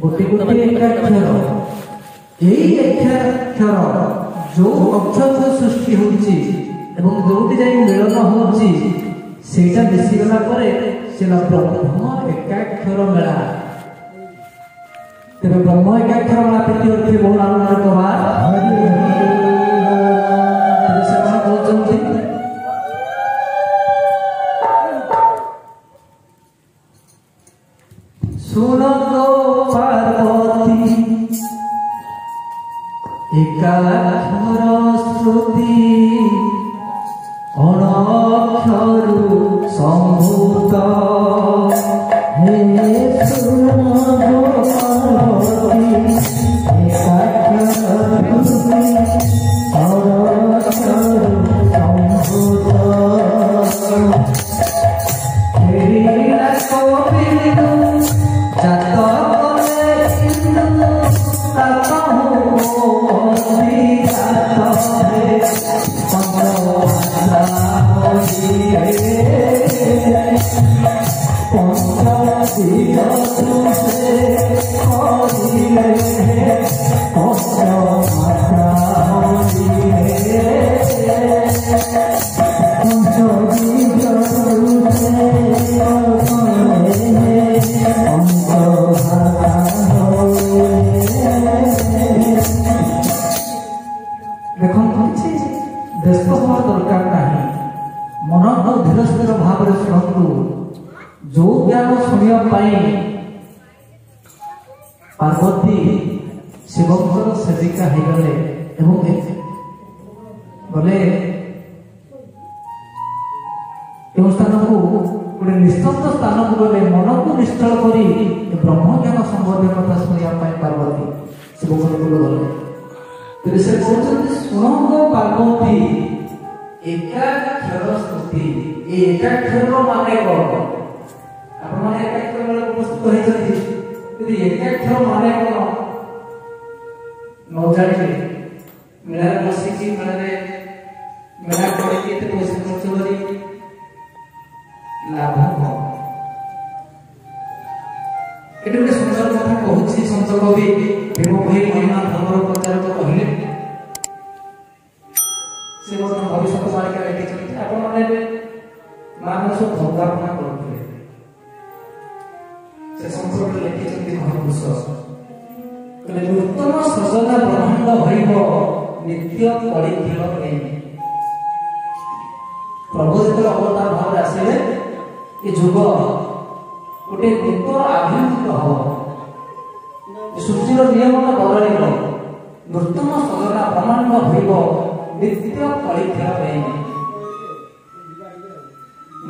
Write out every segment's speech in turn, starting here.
गोटे गोटे एकाक्षर यही एकाक्षर जो अक्षर सृष्टि होची एवं जोटी जाई मिलन होची सेटा बेसी गला परे सेला ब्रह्म एकाक्षर मेला तेरे ब्रह्म एकाक्षर मेला प्रति अर्थे बहु आनंद कबा तेरे से कौन बोलचंती सुनो गो पार्वती एकाक्षर श्रुति अनक्षरु संभूत हे सुनो गो पार्वती एकाक्षर श्रुति अनक्षरु संभूत हेला कोपिनु जातो कोले सिंधु तातो होती जातो है पंचो भाषा होती है पंचो दियो तुझे होती है पंचो भाषा होती है पंचो दियो तुझे देखो किसी व्यस्त होगा दरकार नहीं मन धीर स्थिर भाव में शुणु जो ज्ञान शुणापी पार्वती शिवंकर सेविका हो गले गले स्थान को गोटे निस्तब्ध स्थान को गले मन को निश्चल कर ब्रह्म ज्ञान संबंधी कथा शुणापी पार्वती शिवंकर को गले तेरे से कहते सुनो पार्वती एकाक्षर स्तुति एकाक्षर माने कौन आप माने एकाक्षर वाले उपस्थित होइछथि यदि एकाक्षर माने कौन न जानिले मेला बसी की मेला करे के पैसा खर्च करी लाभ हो एटे गोटे सुंदर कथा कहूछि संत कवि भीम भाई महिमा धर्मर प्रचारक कहले से वर्तमान भविष्य मालिका लिखिछथि आपण माने मानस भंगापना करथि से संस्कृत लिखिछथि महापुरुष कहले नूतन सजना ब्रह्मांड होइबो नित्य कଳି खेल नै प्रभु जेतले अवतार भाव आसीले ए जुग गोटे नूतन आभिमुख हो सृष्टिर नियम बदल नूतन सजना ब्रह्मांड होइबो नित्य कଳି खेल नै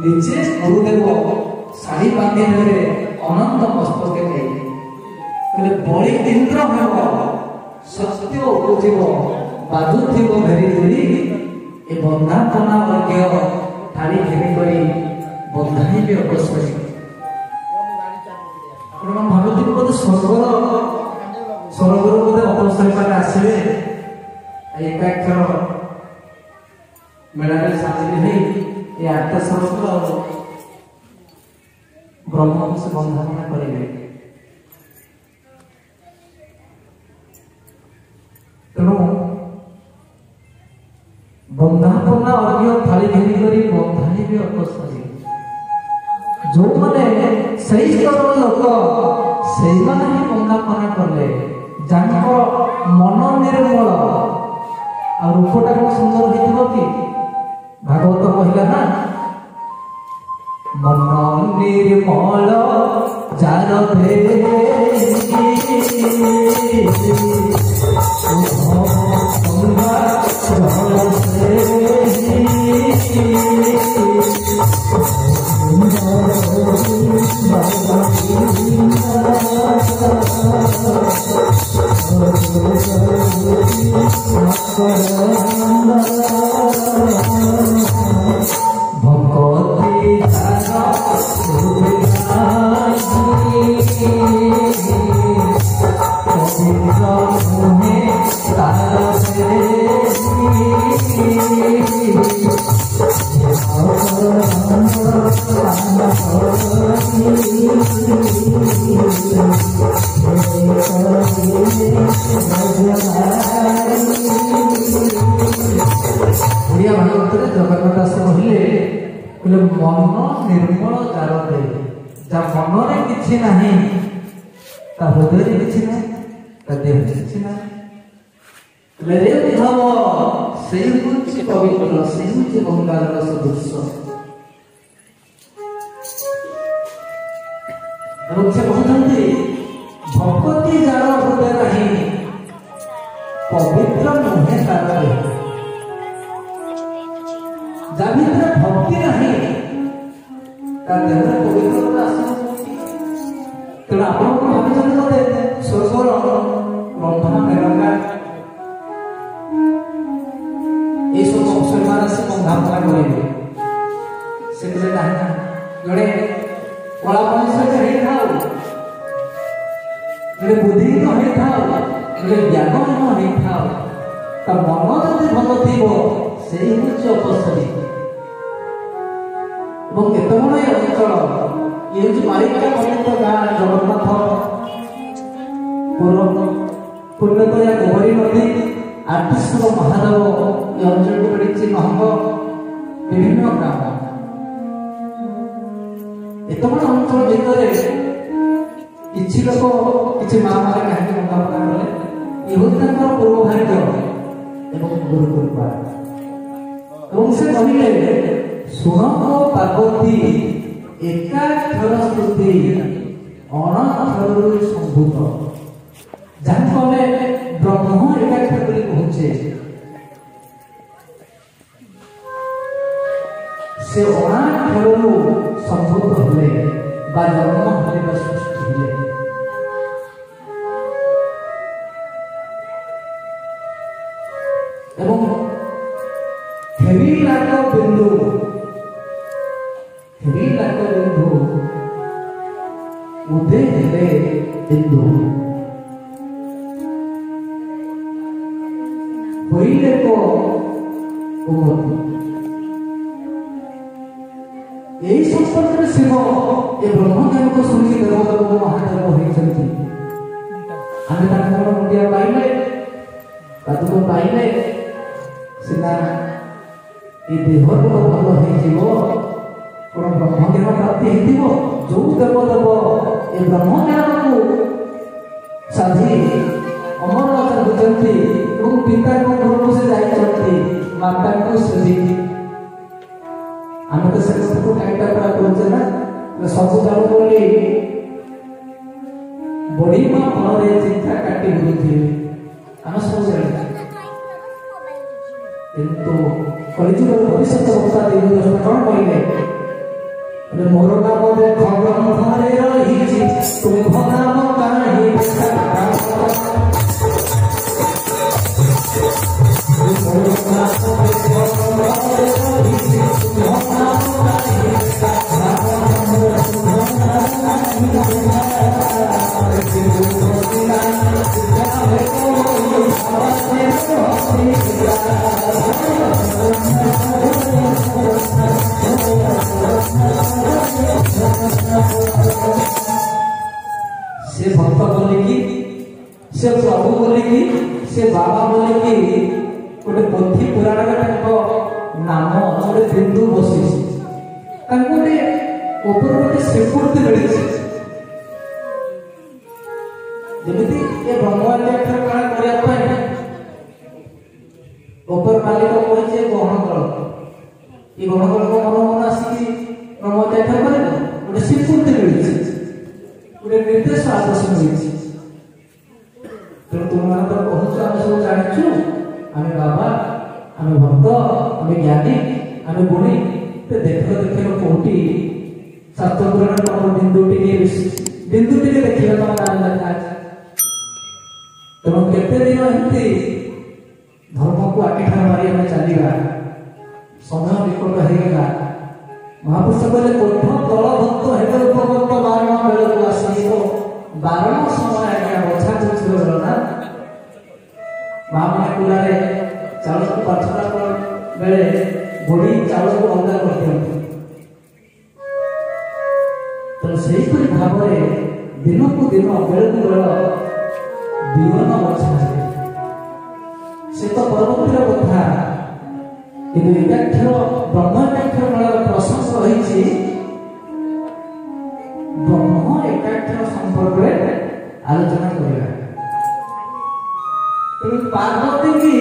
निजे गुरुदेव शाढ़ी बांधे अनंत पुस्तक कहले बड़ी इंद्र हो सत्य उपजीव बाजुथिव भेरी धरी ए बंधापना वर्ग थाली घेरी करी बंधाई भी अवश्य भावुक बोधे स्वर्गर बोधे अवसर आसवे एकाक्षर मेला सामिल नहीं आठ सहस्र ब्रह्म से बंधना करेंगे तेणु बंधापना अर्घ्य थाली घेरी करी बंधाई भी अवश्य जो मैंने सही स्तर लोक से बंधापना कले मन निर्मल आ रूपटा कौन सुंदर हो भागवत कहला ना मन निर्मल जार भक्ति ଓଡ଼ିଆ ଭାଗବତରେ ଜଗନ୍ନାଥ ଦାସ କହିଲେ ମନ ନିର୍ମଳ ଯାର ଦେ, ଯାହା ମନରେ କିଛି ନାହିଁ, ତା ହୃଦୟରେ କିଛି ନାହିଁ, ତା ଦେହରେ କିଛି ନାହିଁ, ଭାବ ସେଇ ହେଉଛି ପବିତ୍ର, ସେଇ ହେଉଛି ଗଙ୍ଗାର ସଦୃଶ। ଏବଂ ସେ କହୁଛନ୍ତି ଭକ୍ତି ଯାର ହୃଦୟ ନାହିଁ, ପବିତ୍ର ନୁହେଁ ତାର ଦେହ। ଯାହା ଭିତରେ ଭକ୍ତି ନାହିଁ ତା ଦେହରେ ପବିତ୍ରତା ଆସୁଛି। ତେଣୁ ଆପଣ କଣ ଭାବିଛନ୍ତି ବୋଧେ ସ୍ୱର୍ଗର ରନ୍ଧା ମେରଙ୍ଗା ଏଇସବୁ ଅଂଶମାନ ଆସି ବନ୍ଧାପନା କରିବେ, ସେଥିରେ ନାହିଁ ନା। ଜଣେ କଳା ମଣିଷ ହେଇଥାଉ, ଜଣେ ବୁଦ୍ଧିହୀନ ହେଇଥାଉ, ଜଣେ ଜ୍ଞାନହୀନ ହେଇଥାଉ, ତା ମନ ଯଦି ଭଲ ଥିବ ସେଇ ହେଉଛି ଅପସରୀ। ଏବଂ କେତେ ବଡ଼ ଏ ଅଞ୍ଚଳ, ଇଏ ହେଉଛି ମାଳିକା ପଣ୍ଡିତ ଗାଁ ଜଗନ୍ନାଥ ପୂର୍ଣ୍ଣତୟା ଗୋବରୀ ନଦୀ ଆର୍ଟିଶ୍ୱର ମହାଦେବ ଏ ଅଞ୍ଚଳକୁ ପଡ଼ିଛି ମହଙ୍ଗ ବିଭିନ୍ନ ଗ୍ରାମ। ଏତେ ବଡ଼ ଅଞ୍ଚଳ ଭିତରେ କିଛି ଲୋକ କିଛି ମା ମାନେ କାହିଁକି ମୁକାବିଲା କଲେ, ଇଏ ହେଉଛି ତାଙ୍କର ପୂର୍ବ ଭାଗ୍ୟ ଏବଂ ଗୁରୁ କୃପା। ଏବଂ ସେ କହିଲେ ଶୁଣ ପାର୍ବତୀ ଏକାକ୍ଷର ସ୍ତୁତି ଅଣକ୍ଷରରୁ ସମ୍ଭୂତ, ଯାହାକୁ ଆମେ ବ୍ରହ୍ମ ଏକାକ୍ଷର ବୋଲି କହୁଛେ, ସେ ଅଣାକ୍ଷରରୁ ସମ୍ଭୂତ ହେଲେ ବା ଜନ୍ମ ହେଲେ ବା ସୃଷ୍ଟି ହେଲେ। ଏବଂ ହେବି ଲାଗ ବିନ୍ଦୁ ଉଦୟ ହେଲେ ବିନ୍ଦୁ, হইলে তো উন্নতি। এই সম্পর্কে শিব এ ব্রহ্মজ্ঞানকে শুনি দেবদেব মহাদেব হয়েছেন। আমি তাଙ୍କର ମୁଣ୍ଡିଆ ପାଇଲେ ତାକୁ ପାଇଲେ ସିନା ଏ ଦେହରୁ ଭଲ ହେଇଯିବ, କଣ ବ୍ରହ୍ମଜ୍ଞାନ ପ୍ରାପ୍ତି ହେଇଥିବ। ଯୋଉ ଦେବଦେବ ଏ ବ୍ରହ୍ମଜ୍ଞାନକୁ ସାଧି ଅମର ହେଉଛନ୍ତି ଏବଂ ପିତାଙ୍କ ଘରକୁ ସେ ଯାଇଛନ୍ତି, ମାତାଙ୍କୁ ସେଠି ଆମେ ତ ସେ କଥାକୁ ଟାଇଟା କରା କରୁଛେ ନା, ସବୁ ଯାଉ ବୋଲି ବଢି ମା ଫଳରେ ଚିନ୍ତା କାଟି ବୁଲୁଥିବେ, ଆମେ ସବୁ ଜାଣିଛେ। କିନ୍ତୁ କଳିଯୁଗର ଭବିଷ୍ୟତ ବକ୍ତା ଦେବଦର୍ଶନ କଣ କହିଲେ, ମୋର ନାମ ଦେଖ ଗ୍ରନ୍ଥରେ ରହିଛି, ତୁମ୍ଭ ନାମ କାହିଁ से भक्त बोलिकी, से प्रभु बोलिकी, से बाबा बोलिकी गोटे पोथी पुराण नाम गोटे बिंदु बसी गोटे ऊपर गोटे स्वीकृति मिली जमी ब्रह्मवाक्याख्यान काण करने ऊपर मालिक कहे ग्रहण कर ये ग्रहण कर मन मन आसिक ब्रह्मवाक्याख्यान करे गोटे स्वीकृति मिली गोटे निर्देश आदेश मिली। तेणु तुम मैंने तो कहूँ आम सब जाचु आम बाबा आम भक्त आम ज्ञानी आम गुणी देख देख कौटी शास्त्र पुराण तुम बिंदु टे देखिए तुम गाँव देखा। तेणु केते दिन एमती धर्म को आखिठा मारी आम चलवा समय निकट होगा। महापुरुष कहले कोठ दलभक्त हेले उपभक्त बारण बेल को आसो बारण समय आज्ञा बछा चुचुर ना माँ मैंने कूलारे चाउल को पाछला बेले बुढ़ी चाउल को अलग कर दिखते। तो से ସେହିପରି ଭାବରେ ଦିନକୁ ଦିନ ବେଳକୁ ବେଳ ବିହନ ବର୍ଷା ସେ ତ ପରବର୍ତ୍ତୀ କଥା। କିନ୍ତୁ ଏକାକ୍ଷର ବ୍ରହ୍ମ ଏକାକ୍ଷର ମେଳାର ପ୍ରଶଂସା ରହିଛି ବ୍ରହ୍ମ ଏକାକ୍ଷର ସମ୍ପର୍କରେ ଆଲୋଚନା କରିବା। ତେଣୁ ପାର୍ବତୀ ବି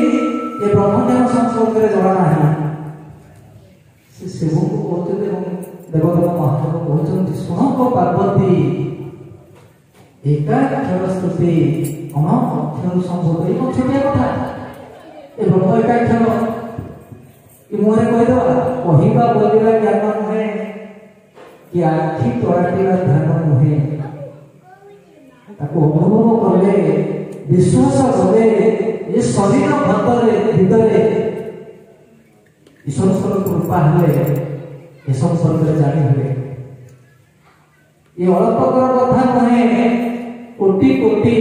ଏ ବ୍ରହ୍ମଜ୍ଞାନ ସମ୍ପର୍କରେ ଜଣା ନାହିଁ। ସେ ଶିବଙ୍କୁ କହୁଛନ୍ତି ଏବଂ ଦେବଦେବ ମହାଦେବ କହୁଛନ୍ତି ଶୁଣ ପାର୍ବତୀ ଏକାକ୍ଷର ସ୍ତୁତି ଅଣଅକ୍ଷର ସମ୍ଭବ। ଏଇ ଛୋଟିଆ କଥା ଏ ବ୍ରହ୍ମ ଏକାକ୍ଷର ମୁହଁରେ କହିଦେବା କହିବା ବୋଲିବା ଜ୍ଞାନ ନୁହେଁ କି ଆଖି ତରାଟିବା ଧ୍ୟାନ ନୁହେଁ। ତାକୁ ଅନୁଭବ କଲେ ବିଶ୍ୱାସ କଲେ ଏ ଶରୀର ଭିତରେ ଈଶ୍ୱରଙ୍କର କୃପା ହେଲେ ଏ ସମ୍ପର୍କରେ ଜାଣି ହୁଏ। ଏ ଅଳ୍ପକର କଥା ନୁହେଁ, କୋଟି କୋଟି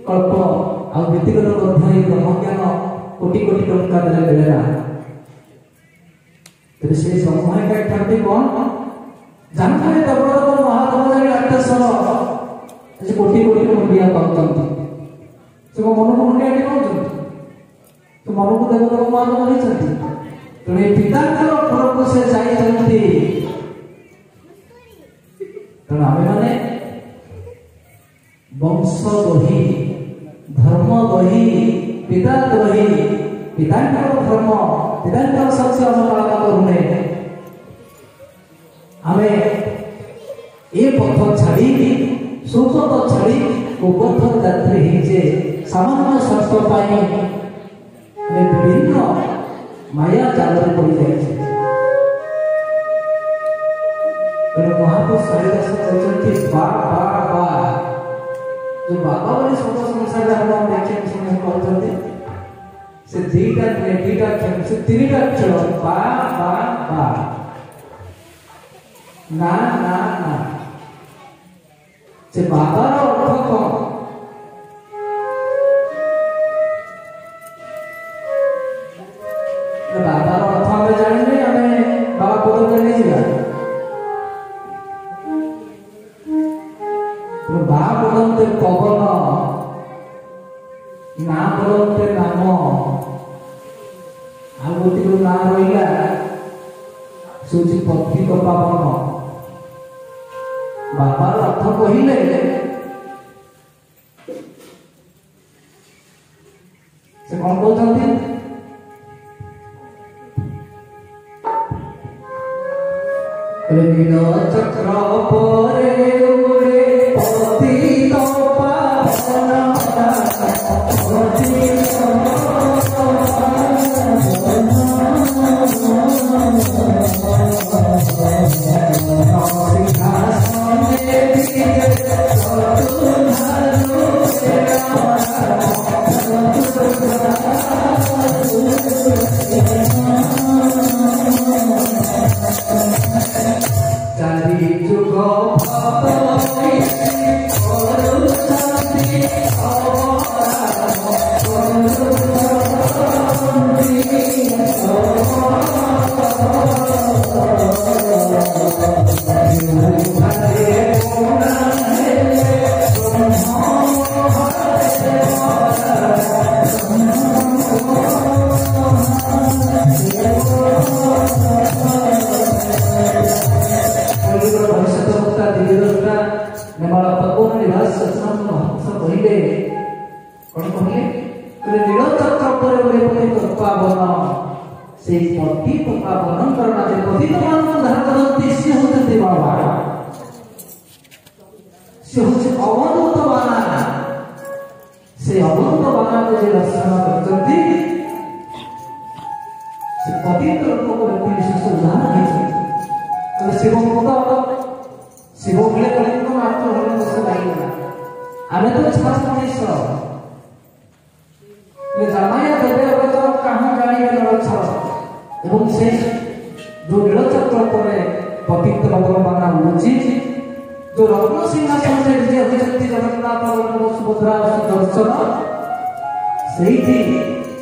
କଳ୍ପ ଆଉ ବ୍ୟକ୍ତିଗତ ମଧ୍ୟ ଏ ବ୍ରହ୍ମଜ୍ଞାନ କୋଟି କୋଟି ଟଙ୍କା ଦେଲେ ମିଳେ ନା। ତେବେ ସେ ବ୍ରହ୍ମ ଏକାକ୍ଷରଟି କଣ ଜାଣିଥିଲେ ଦେବଦେବ ମହାଦେବ ଆଠଶର ସେ କୋଟି କୋଟି ମୁଣ୍ଡିଆ ପାଉଛନ୍ତି। ସେ କଣ ମନକୁ ମୁଣ୍ଡିଆ ପାଉଛନ୍ତି? ସେ ମନକୁ ଦେବଦେବ ମହାଦେବ ହେଇଛନ୍ତି। ତେଣୁ ଏ ପିତାଙ୍କର ଘରକୁ ସେ ଯାଇଛନ୍ତି। ତେଣୁ ଆମେମାନେ ବଂଶ ଦହି ଧର୍ମ ଦହି ପିତା ଦହି ପିତାଙ୍କର ଧର୍ମ ପିତାଙ୍କର ସତ୍ୟ ଆମେ ପାଳନ କରୁନେ। ଆମେ ଏ ପଥ ଛାଡ଼ି ସୁପଥ ଛାଡ଼ି କୁପଥ ଯାତ୍ରୀ ହେଇଛେ। ସାମାନ୍ୟ ସ୍ୱାର୍ଥ ପାଇଁ ଆମେ ବିଭିନ୍ନ ମାୟା ଜାଲରେ ପଡ଼ିଯାଇଛେ। ତେଣୁ ମହାପୁରୁଷ ହରିଦାସ କହିଛନ୍ତି ବା ବା ବା ଯୋଉ ବାବା ବୋଲି ଶବ୍ଦ ସଂସାରରେ ଆପଣ ବ୍ୟାଖ୍ୟା କରୁଛନ୍ତି ସେ ଦିଟା ଅକ୍ଷର ସେ ତିନିଟା ଅକ୍ଷର ବା ବା ବା ନା ନା ନା। ସେ ବାବାର ଅର୍ଥ କଣ? ବାବାର ଅର୍ଥ ଆମେ ଜାଣିଲେ ଆମେ ବାବା ପଦରେ ନେଇଯିବା। ବା ବୋଲନ୍ତେ ପବନ ନା ବୋଲନ୍ତେ ନାମ। ଆଉ ଗୋଟିଏ ନାଁ ରହିଲା ସେ ହଉଛି ପତିତ ପାବନ। ବାବାର ଅର୍ଥ କହିଲେ ସେ କଣ କହୁଛନ୍ତି? ନୀଳ ଚକ୍ର ପରେ ଉଡ଼େ ପତିତ ପାବନ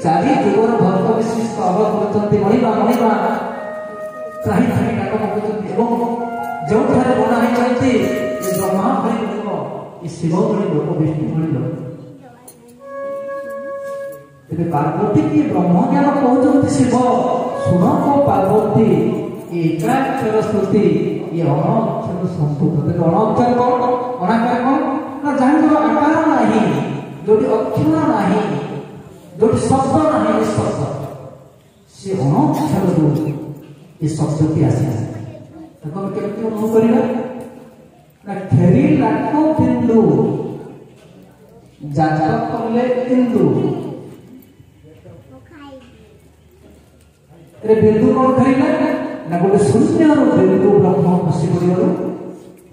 चारि जुग भक्त विशिष्ट अवगत मणिमा त्राही त्राही डाक पकाउछन्ति ଏବଂ ଯେଉଁଠାରେ ବନା ହେଇଛନ୍ତି ଯେ ବ୍ରହ୍ମା ଭଳି ଲୋକ, ଏ ଶିବ ଭଳି ଲୋକ, ବିଷ୍ଣୁ ଭଳି ଲୋକ। ତେବେ ପାର୍ବତୀ କି ବ୍ରହ୍ମଜ୍ଞାନ କହୁଛନ୍ତି ଶିବ। ଶୁଣ ପାର୍ବତୀ ଏକାକ୍ଷର ସ୍ତୁତି, ଏ ଅଣଅକ୍ଷର ସଂସ୍କୃତ। ତେବେ ଅଣଅକ୍ଷର କଣ? ଅଣାକାର କଣ? ନା ଜାଣିବ ଆକାର ନାହିଁ, ଯୋଉଠି ଅକ୍ଷର ନାହିଁ, ଯୋଉଠି ଶବ୍ଦ ନାହିଁ, ଏ ଶବ୍ଦ ସେ ଅଣଅକ୍ଷରରୁ ଏ ଶବ୍ଦଟି ଆସିଲା। ତାକୁ ଆମେ କେମିତି ଅନୁଭବ କରିବା? ନା ଖେଳି ଲାଖ ବିନ୍ଦୁ ଜାତ କଲେ ଇନ୍ଦୁ। ବିନ୍ଦୁ କଣ ଖେଳିଲା? ନା ଗୋଟେ ଶୂନ୍ୟରୁ ବିନ୍ଦୁ ବ୍ରହ୍ମ ଖସି ପଡ଼ିବାରୁ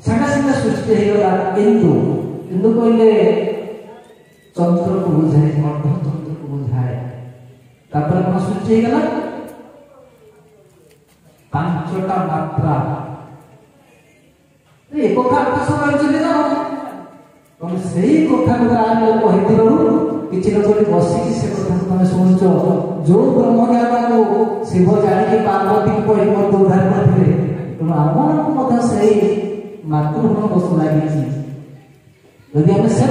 ସାଙ୍ଗେ ସାଙ୍ଗେ ସୃଷ୍ଟି ହେଇଗଲା ଇନ୍ଦୁ। ଇନ୍ଦୁ କହିଲେ ଚନ୍ଦ୍ରକୁ ବୁଝାଏ, ଅର୍ଦ୍ଧଚନ୍ଦ୍ରକୁ ବୁଝାଏ। ତାପରେ କଣ ସୃଷ୍ଟି ହେଇଗଲା? ପାଞ୍ଚଟା ମାତ୍ରା। ଏ କଥା ଆକାଶ ରହିଛନ୍ତି ନା ତମେ ସେଇ କଥାକୁ ଲୋକ ହେଇଥିବାରୁ କିଛି ଲୋକ ବସିକି ସେ କଥାକୁ ତମେ ଶୁଣୁଛ। ଯୋଉ ବ୍ରହ୍ମଜ୍ଞାନକୁ ଶିବ ଜାଣିକି ପାର୍ବତୀଙ୍କୁ କହି ମଧ୍ୟ ଉଦ୍ଧାର କରିଥିଲେ, ତେଣୁ ଆମମାନଙ୍କୁ ମଧ୍ୟ ସେଇ ମାତୃଭୂମ ଦୋଷ ଲାଗିଛି। ଯଦି ଆମେ ସେ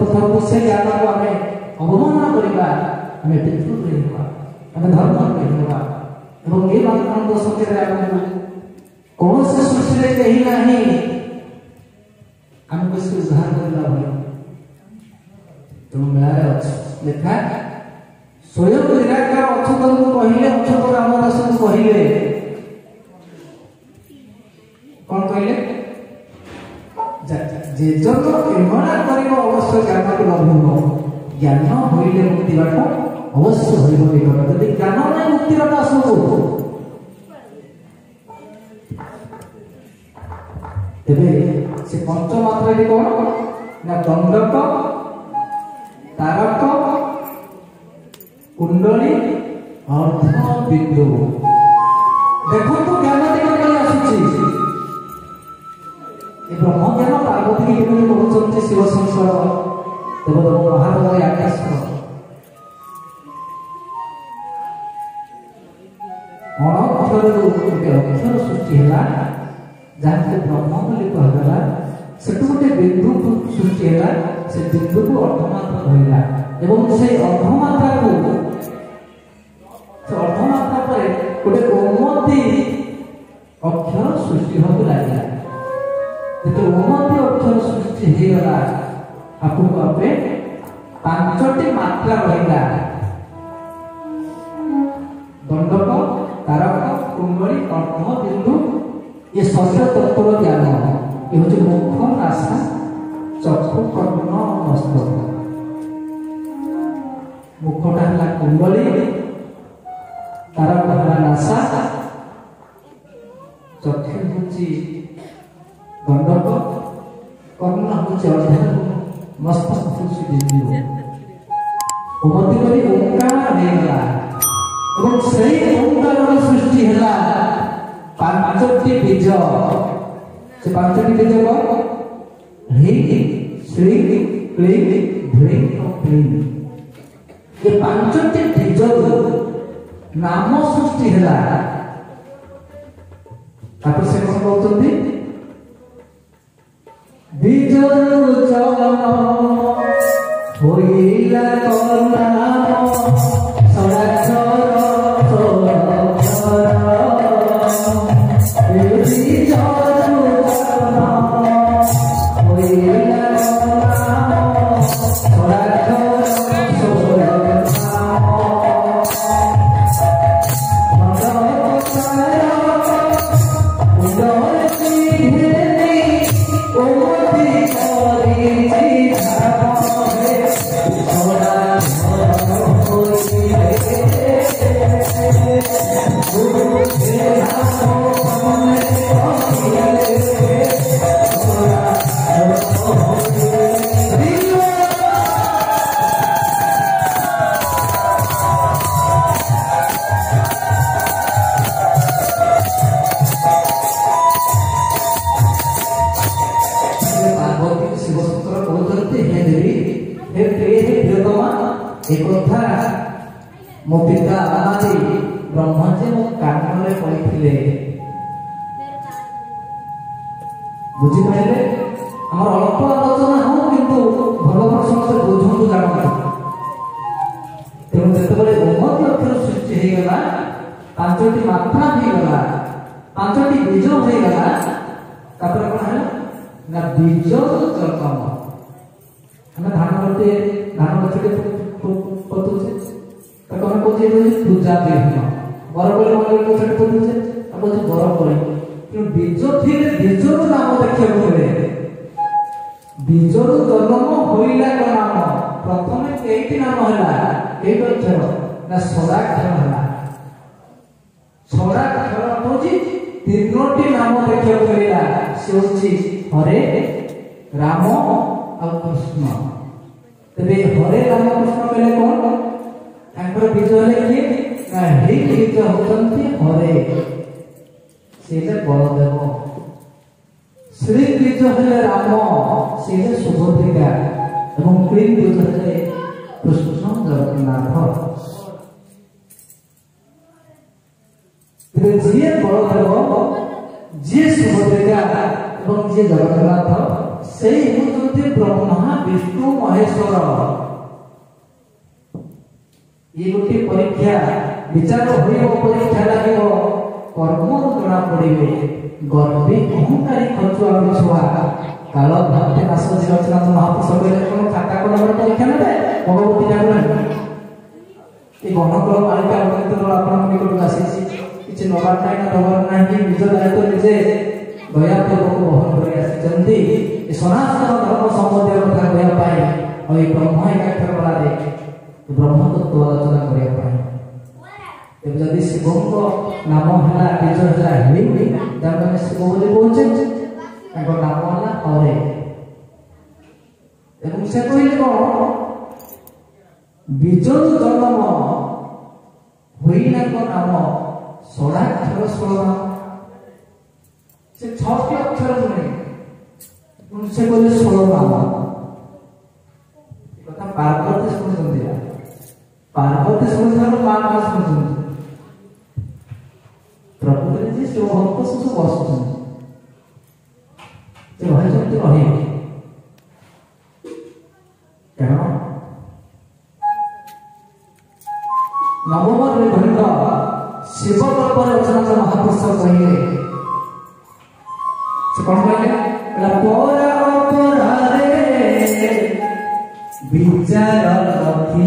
ପଥରକୁ ସେ ଜ୍ଞାନକୁ ଆମେ ଅବମାନନା କରିବା, ଆମେ ପିତୃ ହେବା, ଆମେ ଧର୍ମ ହେବା। ଏବଂ ଏ ମାତୃଭୂମ ଦୋଷ କେବେ ଆମକୁ କୌଣସି ସୃଷ୍ଟିରେ କେହି ନାହିଁ ଆମକୁ ସେ ଉଦ୍ଧାର କରିବା ଭଳି। ତେଣୁ ମେଳାରେ ଅଛି ଲେଖା, ସ୍ୱୟଂ ନିରାକାର ଅଚ୍ୟୁତଙ୍କୁ କହିଲେ, ଅଚ୍ୟୁତ ରାମଦାସଙ୍କୁ କହିଲେ, କଣ କହିଲେ? ଯେ ଜନ ପ୍ରେମଣା କରିବ ଅବଶ୍ୟ ଜ୍ଞାନକୁ ଲଭିବ, ଜ୍ଞାନ ହୋଇଲେ ମୁକ୍ତି ବାଟ ଅବଶ୍ୟ ହୋଇବ ନିକଟ। ଯଦି ଜ୍ଞାନ ନାହିଁ ମୁକ୍ତି ବାଟ ଆସୁ। ତେବେ ସେ ପଞ୍ଚମାତ୍ରାଟି କଣ? ନା ଦଣ୍ଡକ, ତାରକ, କୁଣ୍ଡଳୀ, ଅର୍ଦ୍ଧ ବିନ୍ଦୁ। ଦେଖନ୍ତୁ ଜ୍ଞାନଟି କେମିତି ଆସୁଛି। ଏ ବ୍ରହ୍ମଜ୍ଞାନ ପାର୍ବତୀ କେମିତି କହୁଛନ୍ତି ଶିବ ସଂସାର ଦେବଦେବ ମହାଦେବ ଆକାଶ। ଅଣଅକ୍ଷରରୁ ଗୋଟେ ଅକ୍ଷର ସୃଷ୍ଟି ହେଲା, ଯାହାକୁ ବ୍ରହ୍ମ ବୋଲି କୁହାଗଲା। ସେଠୁ ଗୋଟେ ବିନ୍ଦୁ ସୃଷ୍ଟି ହେଲା, ସେ ବିନ୍ଦୁକୁ ଅର୍ଦ୍ଧମାତ୍ରା ଧରିଲା ଏବଂ ସେଇ ଅର୍ଦ୍ଧମାତ୍ରାକୁ ପରେ ଗୋଟେ ଓମତି ଅକ୍ଷର ସୃଷ୍ଟି ହେବାକୁ ଲାଗିଲା। ଯେତେବେଳେ ଓମତି ଅକ୍ଷର ସୃଷ୍ଟି ହେଇଗଲା, ଆପଣଙ୍କୁ ଆପେ ପାଞ୍ଚଟି ମାତ୍ରା ରହିଲା। ଦଣ୍ଡକ, ତାରକ, କୁଣ୍ଡଳୀ, ଅର୍ଦ୍ଧ ବିନ୍ଦୁ। ଏ ଷଷ୍ଠ ତତ୍ତ୍ୱର ଜ୍ଞାନ। ଏ ହଉଛି ମୁଖ, ନାସା, ଚକ୍ଷୁ, କର୍ଣ୍ଣ, ମସ୍ତକ। ମୁଖଟା ହେଲା କୁଣ୍ଡଳୀ, ତାରକ ହେଲା ନାସା, ଚକ୍ଷୁ ହେଉଛି ଦଣ୍ଡକ, କର୍ଣ୍ଣ ହେଉଛି ଅର୍ଦ୍ଧ, ମସ୍ତକ ହେଉଛି ବିନ୍ଦୁ। ଉନ୍ନତି କରି ଓଙ୍କାର ହେଇଗଲା ଏବଂ ସେଇ ଓଙ୍କାରର ସୃଷ୍ଟି ହେଲା ପାଞ୍ଚଟି ବୀଜ। ସେ ପାଞ୍ଚଟି ବୀଜ କଣ? ହ୍ରୀଂ, ଶ୍ରୀଂ, କ୍ଳୀଂ, ଭ୍ରୀଂ, କ୍ଳୀଂ। ଏ ପାଞ୍ଚଟି ବୀଜରୁ ନାମ ସୃଷ୍ଟି ହେଲା। ତାପରେ ସେ କଣ କହୁଛନ୍ତି? ବୀଜରୁ ଜନ୍ମ ହୋଇଲା ନାମ ସଦାକ୍ଷର ମୋ ପିତା ଆଦି ବ୍ରହ୍ମଜୀ ମୋ କାନରେ କହିଥିଲେ। बुझिपारे आम अल्प आलोचना हो किंतु भगवान समस्त बुझु जानता तेणु जिते उन्नति अक्षर सृष्टि हो गला पांचटी मात्रा हो गला पांचटी बीज हो गला तापर कौन है ना बीज जलकम हमें धान करते धान गछटे पतुचे ताको हम कोचे पूजा देहन बरबली मन गछटे पतुचे अब जो बरबली कि बीज थिले बीज नाम देखियो बोले बीज जन्म होइला को नाम प्रथमे केइटी नाम होला एक अक्षर ना सोडाक्षर होला सोडाक्षर होची तीनोटी नाम देखियो बोलेला से होची हरे राम और कृष्ण तबे हरे राम कृष्ण बेले कोन तांकर बीज हेले कि हे बीज होतंती हरे सेजे बलदेव श्री बीज हेले राम सेजे सुभद्रिका एवं क्लीन बीज हेले कृष्ण जगन्नाथ तबे जे बलदेव जे सुभद्रिका एवं जे जगन्नाथ से होते ब्रह्मा विष्णु महेश्वर ये गोटे परीक्षा विचार हो परीक्षा लगे कर्म जना पड़े गर्वी अहंकारी खचुआ बिछुआ काल भक्ति नाश जीवचनाथ महापुरुष कहले कोन खाता कोन परीक्षा ने भगवती ठाकुर ये गणकल मालिका मंत्र आपण निकट आसी किछि नबार नाही ना दबर नाही निज दायित्व निजे दया पूर्वक बहन कर आसी सनातन धर्म संबंधी कथा कहवाई और ये ब्रह्म एकाक्षर बड़ा ब्रह्म तत्व आलोचना करने जदि शिव को नाम है बीज है शिव बोली पहुंचे नाम है हरे से कहले कौन बीज जन्म होइना को नाम षोडाक्षर षोल से 6टी अक्षर नहीं उनसे बोले 16 नाम कथा पार्वती सुन पार्वती सुन मां सुन प्रभु जी शिव भक्त सब बस भाई रही कारण नवम निर्भंड शिव गल्प रचना महापुरुष कहले से कौन कहले पोरा अपराधे विचार रखी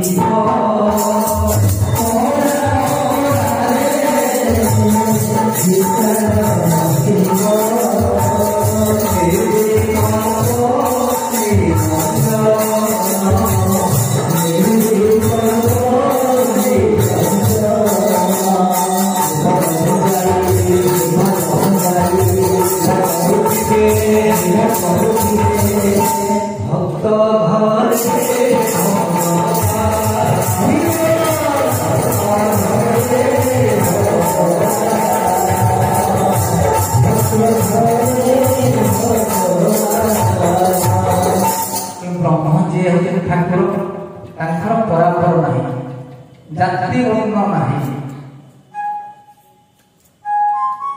जाति वर्ण नहीं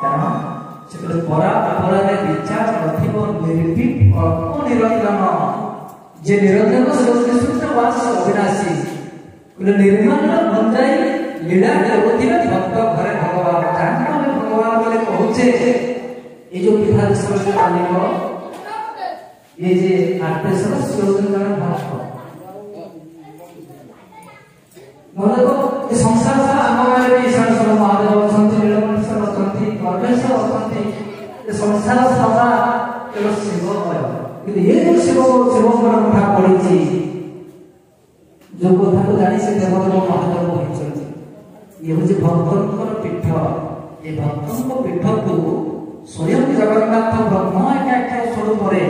कारण से परापरारे विचार अधिक निर्भीक अल्प निरंजन जे निरंजन से शुद्ध वास अविनाशी निर्मल भंजाई लीला देवती भक्त घरे भगवान जान भगवान बोले कहूचे ये जो विधान सरस्वती मालिक ये जे आर्टेसर शिवचंद्र भक्त मतलब ये संसार सारा आमगारे भी ईश्वर महादेव संति नीलकंठेश्वर संति परमेश्वर संति ये संसार सारा केवल शिवमय किंतु ये जो शिवଙ୍କର କଥା ପଡ଼ିଛି जो କଥା को जानी से देवदेव महादेव होइଛନ୍ତି ये होची भक्तଙ୍କର पीठ ये भक्तଙ୍କ पीठକୁ स्वयं जगन्नाथ ब्रह्म एकाक्षर स्वरूपरे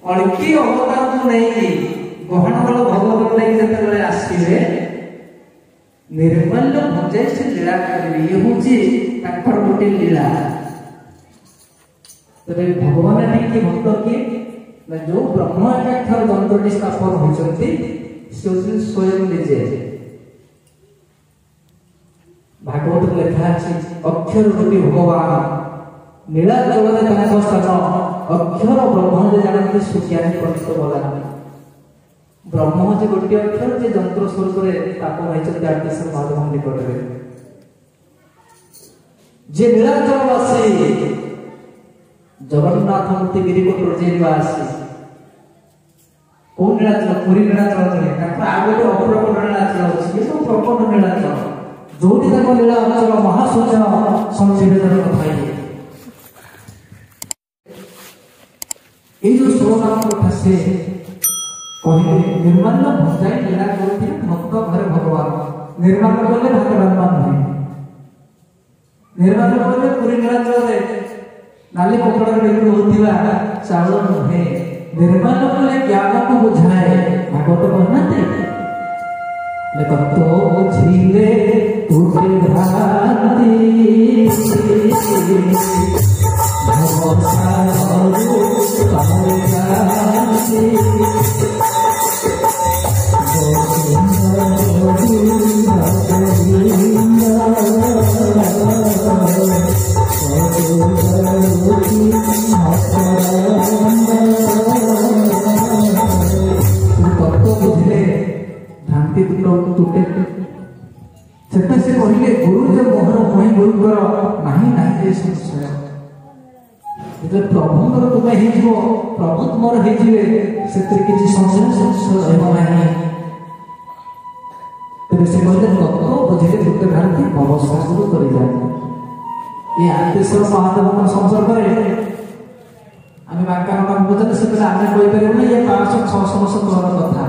कल्कि अवतारକୁ ନେଇକି गहनबल भगवत ନେଇକି ଯେତେବେଳେ ଆସିବେ निर्मल भंजे से लीला करेंगे ये होची ताकर गोटे लीला तबे भगवान ने की भक्त के जो ब्रह्म एकाक्षर जंत्रटी स्थापन होचंती से स्वयं निजे भागवत लिखा अछि अक्षर रूपी भगवान लीला जगत जनाक स्थान अक्षर ब्रह्म जे जानते सुज्ञानी पंडित बोला ब्रह्म हूँ गोटे अक्षर जे जंत्र स्वरूप ताप रही आर्थिक महादेव निकटରେ जे नीलाचलवासी जगन्नाथ मूर्ति गिरिकोटर जे निवासी कौन नीलाचल पुरी नीलाचल नुहे आगे अपरकट नीलाचल अच्छी सब प्रकट नीलाचल जो लीलाचल महाशून्य संजीवन कथा ये जो 16 नाम कथा से कहले निर्माण भजाई लीला करते भक्त घरे भगवान निर्माण कले भात डालमा नुहे निर्माण कले पुरी नीलाचल नाली कपड़ा बिक्री होता चाउल नुहे निर्माण कले ज्ञान को बुझाए भागवत कहना तो बुझिले तुझे भ्रांति टूटे से कहले गुरु जो मोहर वही गुरुकर नहीं नहीं संशय जो प्रभुଙ୍କର ତୁମେ ହେଇଯିବ ପ୍ରଭୁ ତୁମର ହେଇଯିବେ ସେଥିରେ କିଛି ସଂଶୟ ରହିବ ନାହିଁ ତେବେ ସେ କହିଲେ ତତ୍ତ୍ୱ ବୁଝିଲେ ଦୁଃଖ ଭ୍ରାନ୍ତି ଭବସାଗର କରିଯାଏ ଏ ଆଦେଶର ମହାଦେବଙ୍କ ସଂସର୍ଗରେ ଆମେ ବାକ୍ୟାଙ୍କ ବୁଝିଲେ ସେତେବେଳେ ଆମେ କହିପାରିବୁ ନା ଇଏ 500-600 ବର୍ଷ ତଳର କଥା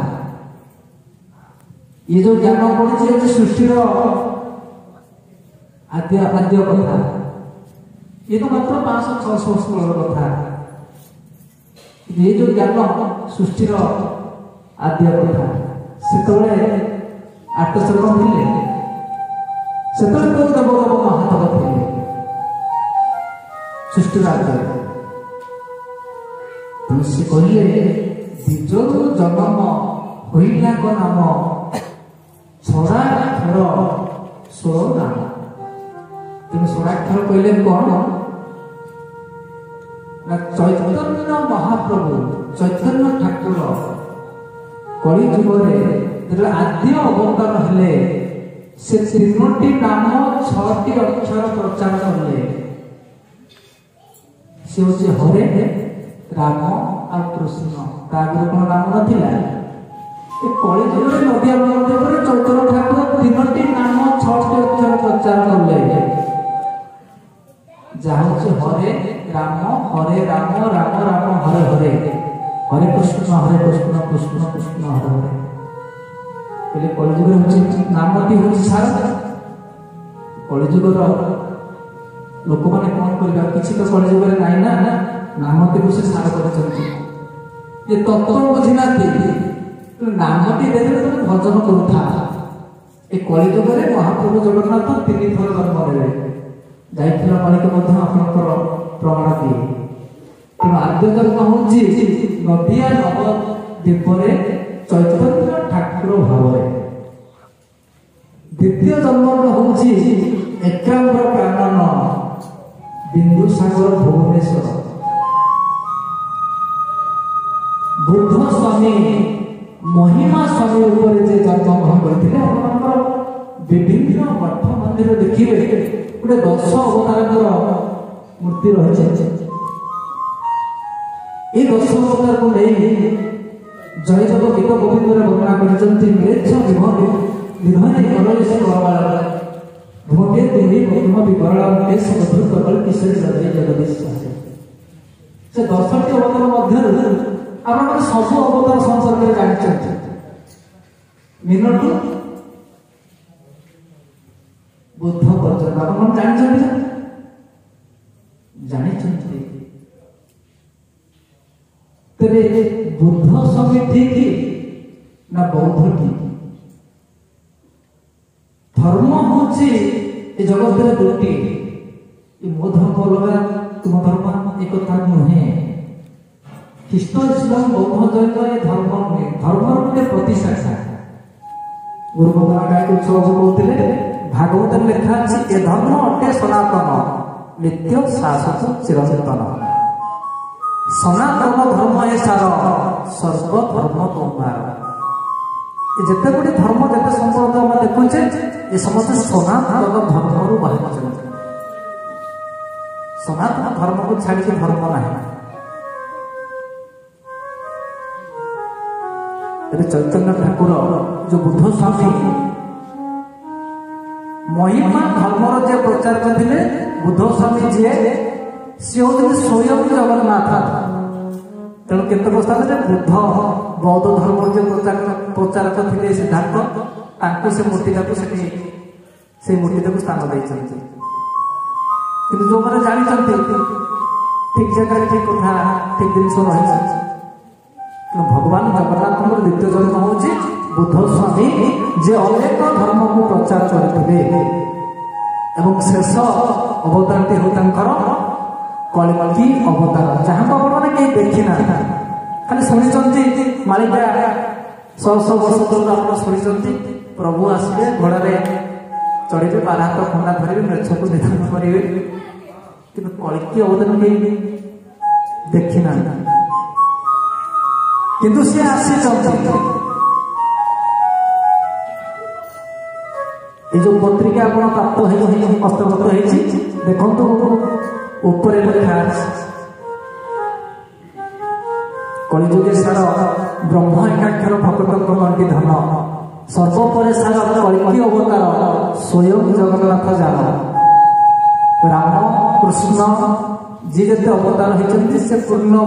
ये जो ज्ञान पड़ी सृष्टि आद्य कथा ये तो मात्र 500-600 वर्ष कथा ये जो ज्ञान सृष्टि आद्य कथा से आर्तश्वर थे से देवदेव महादेव थे सृष्टि आद्य से कहले द्विज जन्म होइला नाम षोड़ाक्षर 16 नाम तेज षोड़ाक्षर कहले कौन ना चैतन्य महाप्रभु चैतन्य ठाकुर कलि जुग आद्य अवतार हेले से 3टी नाम 6टी अक्षर प्रचार कले से हूँ हरे राम आ कृष्ण तागर कौन नाम नाला कलि जुग नदिया चैतन्य ठाकुर 3टी नाम 6टी अक्षर प्रचार कले जहाँ हरे राम राम राम हरे हरे हरे कृष्ण कृष्ण कृष्ण हरे हरे पहले कलिजुग नामटी हूँ सार कलिजुगर लोक मैंने कौन कर किसी तो कलिजुग ना ना नामटी को से सार कर तत्व बुझीना नामटी देखे तुम भजन करूथा ए कलिजुग महाप्रभु जगन्नाथ 3 थर जन्म नेले जाइथिला मालिक आपनकर प्रमाण दिए तेणु आद्य जन्म हूँ नदिया नवद्वीपे चैतन्य ठाकुर भाव द्वितीय जन्म हूँ एकाम्र कानन बिंदुसागर भुवनेश्वर बुद्ध स्वामी महिमा स्वामी ऊपर जे जन्म ग्रहण करते विभिन्न मठ मंदिर देखिए गोटे 10 अवतार मूर्ति रही ये 10 अवतार को नहीं जयदेव गीत गोविंद वर्णना करते से 10टी अवतार मध्य आप सब अवतार संसर्ग में जानते मिनटू बुद्ध पर्यटन आप जानी तेरे बुद्ध स्वामी ठीक ना बौद्ध ठीक धर्म हूँ जगत में दुटी मो धर्म अलग तुम धर्म एक नुहे ख्रीष्ट इस्लाम बौद्ध जैन ये धर्म नुहे धर्म गोटे प्रतिशाखा गुरु गाय कहते भागवत में लिखा अच्छी ए धर्म अटे सनातन नित्य शाश्वत चिरंतन सनातन धर्म ए सार सर्वधर्म तुम्हार। जिते गुड़ी धर्म जिते संपर्क आम देखुचे ये समस्त सनातन धर्म बाहर। सनातन धर्म को छाड़ी धर्म ना चैतन्य ठाकुर जो बुद्ध स्वामी महिमा धर्मर जे प्रचार करते बुद्ध स्वामी जी सी हूँ स्वयं जगन्नाथ। तेणु केतक स्थान बुद्ध बौद्ध धर्म जो प्रचारक थे सिद्धार्थ से मूर्तिटा को से मूर्तिटा को स्थान देते जो मैंने जानते ठीक जगह ठीक कथा ठीक जिन रही। भगवान जगन्नाथ द्वितीय जन्म हूँ बुद्ध स्वामी जे अनेक धर्म को प्रचार करते शेष अवतारटी हूँ कलिकी अवतार जहाँ को आपने कहीं देखी ना खाली शुणी मालिका 100 वर्ष तक आप शुणी प्रभु आसवे घोड़े चढ़े बार हाथ खंडा धरवे मेछ को निधन करेंगे कि कलिकी अवतार कहीं देखी ना किंतु सी आसी ये जो पत्रिका आप प्राप्त हस्तगत देखो ऊपर लिखा कलिजुगे सार ब्रह्म एकाक्षर भक्त गंटी धन सर्वपरे सार कलिकी अवतार स्वयं जगन्नाथ जान। राम कृष्ण जी जते अवतार होती से पूर्ण